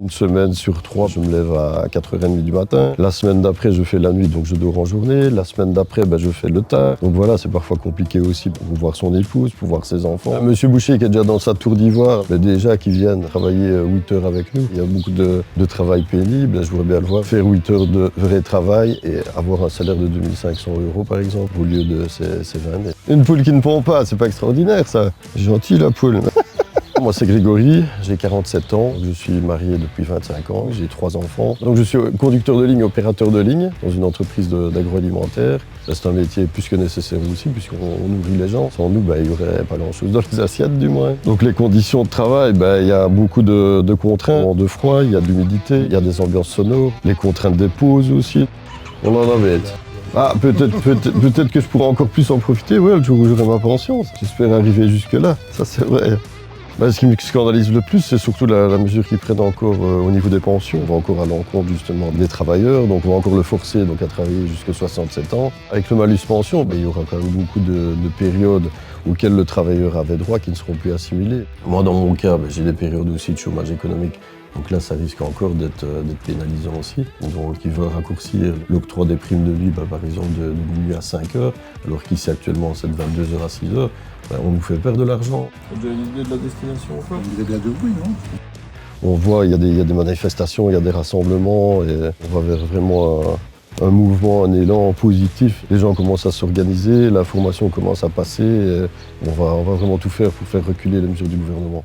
Une semaine sur 3, je me lève à 4h30 du matin. La semaine d'après, je fais la nuit, donc je dors en journée. La semaine d'après, je fais le tard. Donc voilà, c'est parfois compliqué aussi pour voir son épouse, pour voir ses enfants. Monsieur Boucher qui est déjà dans sa tour d'ivoire, déjà qui viennent travailler 8 heures avec nous. Il y a beaucoup de travail pénible, je voudrais bien le voir. Faire 8 heures de vrai travail et avoir un salaire de 2500 € par exemple, au lieu de ces 20 000. Une poule qui ne pond pas, c'est pas extraordinaire ça. Gentil la poule. Moi c'est Grégory, j'ai 47 ans, je suis marié depuis 25 ans, j'ai 3 enfants. Donc je suis conducteur de ligne, opérateur de ligne dans une entreprise d'agroalimentaire. C'est un métier plus que nécessaire aussi puisqu'on nourrit les gens. Sans nous, il n'y aurait pas grand chose dans les assiettes du moins. Donc les conditions de travail, il y a beaucoup de contraintes, de froid, il y a de l'humidité, il y a des ambiances sonores, les contraintes des pauses aussi. On en embête. Ah, peut-être que je pourrais encore plus en profiter, ouais, le jour où j'aurai ma pension. J'espère arriver jusque-là, ça c'est vrai. Ce qui me scandalise le plus, c'est surtout la mesure qu'ils prennent encore au niveau des pensions. On va encore à l'encontre justement des travailleurs, donc on va encore le forcer à travailler jusqu'à 67 ans. Avec le malus pension, il y aura quand même beaucoup de périodes auxquelles le travailleur avait droit qui ne seront plus assimilées. Moi, dans mon cas, j'ai des périodes aussi de chômage économique. Donc là, ça risque encore d'être pénalisant aussi. Donc ils veulent raccourcir l'octroi des primes de nuit, par exemple, de minuit à 5 heures, alors qu'ici actuellement c'est de 22 h à 6 h. On nous fait perdre de l'argent. Vous avez une idée de la destination ou pas? Vous avez bien de bruit, non? On voit, il y a des manifestations, il y a des rassemblements, et on va vers vraiment un mouvement, un élan positif. Les gens commencent à s'organiser, l'information commence à passer, et on va vraiment tout faire pour faire reculer les mesures du gouvernement.